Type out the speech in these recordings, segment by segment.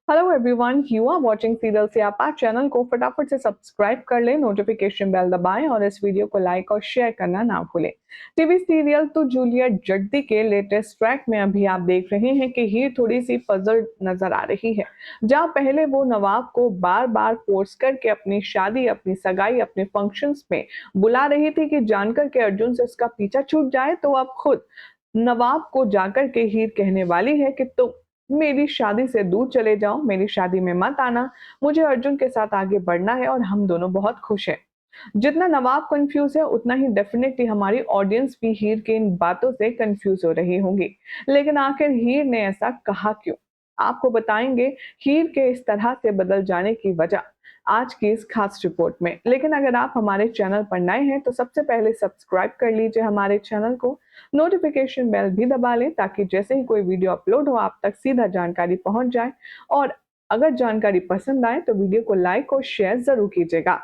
Hello everyone, you are watching serial Siyapa. Channel को फटाफट से सब्सक्राइब कर लें, नोटिफिकेशन बेल दबाएं और इस वीडियो को लाइक और शेयर करना ना भूलें। टीवी सीरियल तो जूलियट जड्डी के लेटेस्ट ट्रैक में अभी आप देख रहे हैं कि हीर थोड़ी सी पजल नजर आ रही है। जहां पहले वो नवाब को बार बार फोर्स करके अपनी शादी, अपनी सगाई, अपने फंक्शंस में बुला रही थी कि जानकर के अर्जुन से उसका पीछा छूट जाए, तो अब खुद नवाब को जाकर के हीर कहने वाली है कि तुम मेरी शादी से दूर चले जाओ, मेरी शादी में मत आना, मुझे अर्जुन के साथ आगे बढ़ना है और हम दोनों बहुत खुश हैं। जितना नवाब कंफ्यूज है, उतना ही डेफिनेटली हमारी ऑडियंस भी हीर के इन बातों से कंफ्यूज हो रही होंगी। लेकिन आखिर हीर ने ऐसा कहा क्यों? आपको बताएंगे हीर के इस तरह से बदल जाने की वजह आज की इस खास रिपोर्ट में। लेकिन अगर आप हमारे चैनल पर नए हैं तो सबसे पहले सब्सक्राइब कर लीजिए हमारे चैनल को, नोटिफिकेशन बेल भी दबा लें ताकि जैसे ही कोई वीडियो अपलोड हो आप तक सीधा जानकारी पहुंच जाए। और अगर जानकारी पसंद आए तो वीडियो को लाइक और शेयर जरूर कीजिएगा।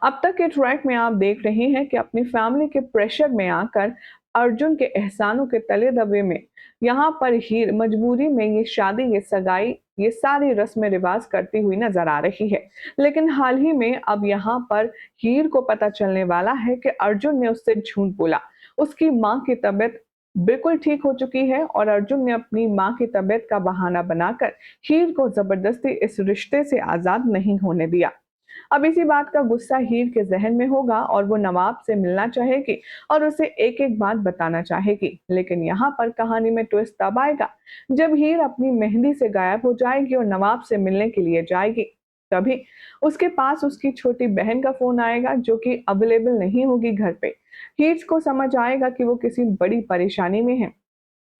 अब तक के ट्रैक में आप देख रहे हैं कि अपनी फैमिली के प्रेशर में आकर अर्जुन के एहसानों के तले दबे में यहाँ पर हीर मजबूरी में ये शादी, ये सगाई, ये सारी रस्म रिवाज करती हुई नजर आ रही है। लेकिन हाल ही में अब यहाँ पर हीर को पता चलने वाला है कि अर्जुन ने उससे झूठ बोला। उसकी माँ की तबीयत बिल्कुल ठीक हो चुकी है और अर्जुन ने अपनी माँ की तबीयत का बहाना बनाकर हीर को जबरदस्ती इस रिश्ते से आजाद नहीं होने दिया। अब इसी बात का गुस्सा हीर के जहन में होगा और वो नवाब से मिलना चाहेगी और उसे एक एक बात बताना चाहेगी। लेकिन यहाँ पर कहानी में ट्विस्ट तब आएगा जब हीर अपनी मेहंदी से गायब हो जाएगी और नवाब से मिलने के लिए जाएगी। तभी उसके पास उसकी छोटी बहन का फोन आएगा जो कि अवेलेबल नहीं होगी घर पे। हीर को समझ आएगा कि वो किसी बड़ी परेशानी में है,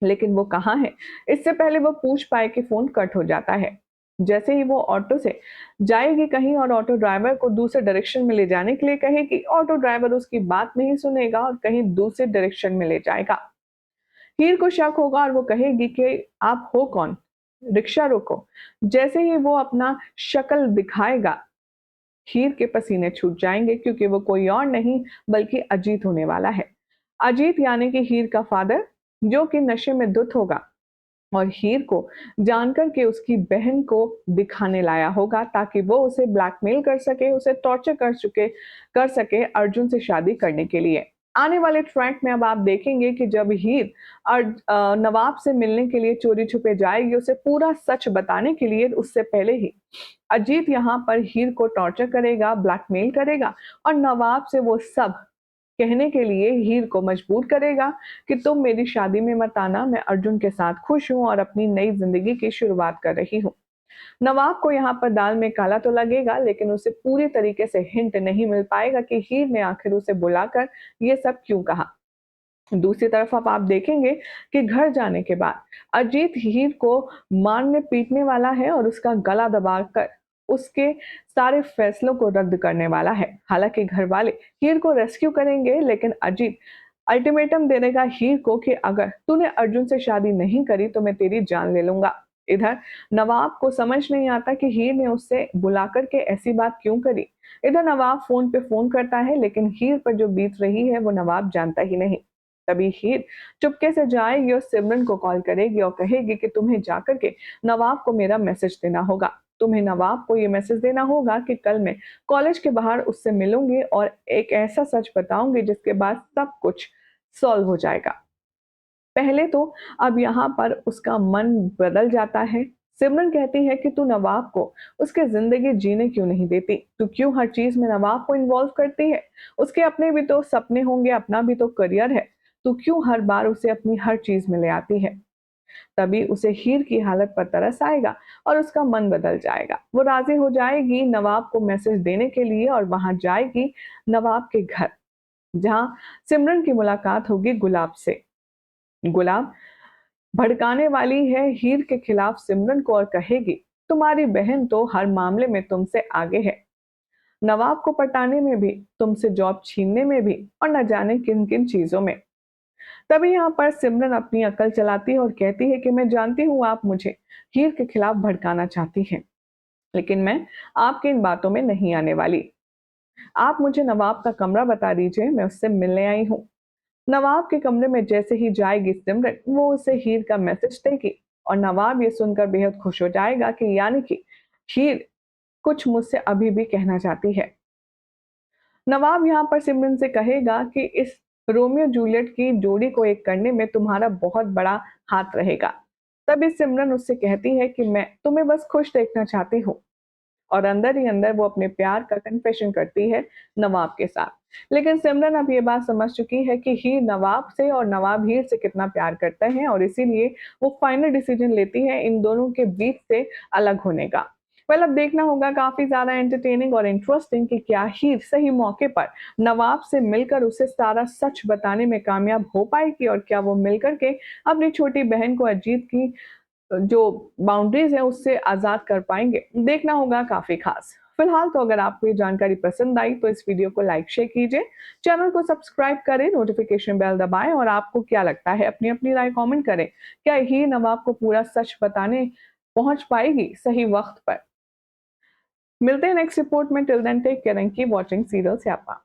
लेकिन वो कहाँ है इससे पहले वो पूछ पाए कि फोन कट हो जाता है। जैसे ही वो ऑटो से जाएगी कहीं और ऑटो ड्राइवर को दूसरे डायरेक्शन में ले जाने के लिए कहेगी, ऑटो ड्राइवर उसकी बात नहीं सुनेगा और कहीं दूसरे डायरेक्शन में ले जाएगा। हीर को शक होगा और वो कहेगी कि आप हो कौन, रिक्शा रोको। जैसे ही वो अपना शक्ल दिखाएगा, हीर के पसीने छूट जाएंगे क्योंकि वो कोई और नहीं बल्कि अजीत होने वाला है। अजीत यानी कि हीर का फादर, जो कि नशे में धुत होगा और हीर को जानकर के उसकी बहन को दिखाने लाया होगा ताकि वो उसे ब्लैकमेल कर सके, उसे टॉर्चर कर सके अर्जुन से शादी करने के लिए। आने वाले ट्रैक में अब आप देखेंगे कि जब हीर नवाब से मिलने के लिए चोरी छुपे जाएगी उसे पूरा सच बताने के लिए, उससे पहले ही अजीत यहाँ पर हीर को टॉर्चर करेगा, ब्लैकमेल करेगा और नवाब से वो सब कहने के लिए हीर को मजबूर करेगा कि तुम मेरी शादी में मत आना, मैं अर्जुन के साथ खुश हूं और अपनी नई जिंदगी की शुरुआत कर रही हूँ। नवाब को यहाँ पर दाल में काला तो लगेगा, लेकिन उसे पूरी तरीके से हिंट नहीं मिल पाएगा कि हीर ने आखिर उसे बुलाकर ये सब क्यों कहा। दूसरी तरफ अब आप देखेंगे कि घर जाने के बाद अजीत हीर को मारने पीटने वाला है और उसका गला दबाकर उसके सारे फैसलों को रद्द करने वाला है। हालांकि घर वाले हीर को रेस्क्यू करेंगे, लेकिन अजीत अल्टीमेटम दे देगा हीर को कि अगर तूने अर्जुन से शादी नहीं करी तो मैं तेरी जान ले लूंगा। इधर नवाब को समझ नहीं आता कि हीर ने उससे बुलाकर के ऐसी बात क्यों करी। इधर नवाब फोन पे फोन करता है, लेकिन हीर पर जो बीत रही है वो नवाब जानता ही नहीं। तभी हीर चुपके से जाएगी और सिमरन को कॉल करेगी और कहेगी कि तुम्हें जाकर के नवाब को मेरा मैसेज देना होगा। तुम्हें नवाब को ये मैसेज देना होगा कि कल मैं कॉलेज के बाहर उससे मिलूंगी और एक ऐसा सच बताऊंगी जिसके बाद सब कुछ सॉल्व हो जाएगा। पहले तो अब यहाँ पर उसका मन बदल जाता है। सिमरन कहती है कि तू नवाब को उसके जिंदगी जीने क्यों नहीं देती, तू क्यों हर चीज में नवाब को इन्वॉल्व करती है। उसके अपने भी तो सपने होंगे, अपना भी तो करियर है, तू क्यों हर बार उसे अपनी हर चीज में ले आती है। तभी उसे हीर की हालत पर तरस आएगा और उसका मन बदल जाएगा। वो राजी हो जाएगी नवाब को मैसेज देने के लिए और वहां जाएगी नवाब के घर, जहां सिमरन की मुलाकात होगी गुलाब से। गुलाब भड़काने वाली है हीर के खिलाफ सिमरन को और कहेगी तुम्हारी बहन तो हर मामले में तुमसे आगे है, नवाब को पटाने में भी, तुमसे जॉब छीनने में भी और न जाने किन किन चीजों में। तभी यहाँ पर सिमरन अपनी अकल चलाती है और कहती है कि मैं जानती हूँ आप मुझे हीर के खिलाफ भड़काना चाहती हैं, लेकिन मैं आपकी इन बातों में नहीं आने वाली। आप मुझे नवाब का कमरा बता दीजिए, मैं उससे मिलने आई हूँ। नवाब के कमरे में जैसे ही जाएगी सिमरन, वो उसे हीर का मैसेज देगी और नवाब ये सुनकर बेहद खुश हो जाएगा कि यानी कि हीर कुछ मुझसे अभी भी कहना चाहती है। नवाब यहाँ पर सिमरन से कहेगा कि इस रोमियो जूलियट की जोड़ी को एक करने में तुम्हारा बहुत बड़ा हाथ रहेगा। तभी सिमरन उससे कहती है कि मैं तुम्हें बस खुश देखना चाहती हूँ, और अंदर ही अंदर वो अपने प्यार का कन्फेशन करती है नवाब के साथ। लेकिन सिमरन अब ये बात समझ चुकी है कि हीर नवाब से और नवाब हीर से कितना प्यार करते हैं, और इसीलिए वो फाइनल डिसीजन लेती है इन दोनों के बीच से अलग होने का। वेल, अब देखना होगा काफी ज्यादा एंटरटेनिंग और इंटरेस्टिंग कि क्या हीर सही मौके पर नवाब से मिलकर उसे सारा सच बताने में कामयाब हो पाएगी, और क्या वो मिलकर के अपनी छोटी बहन को अजीत की जो बाउंड्रीज है उससे आजाद कर पाएंगे। देखना होगा काफी खास। फिलहाल तो अगर आपको ये जानकारी पसंद आई तो इस वीडियो को लाइक शेयर कीजिए, चैनल को सब्सक्राइब करें, नोटिफिकेशन बेल दबाएं, और आपको क्या लगता है अपनी अपनी राय कमेंट करें। क्या हीर नवाब को पूरा सच बताने पहुंच पाएगी सही वक्त पर? मिलते हैं नेक्स्ट रिपोर्ट में। Till then take care and keep watching serial स्यापा।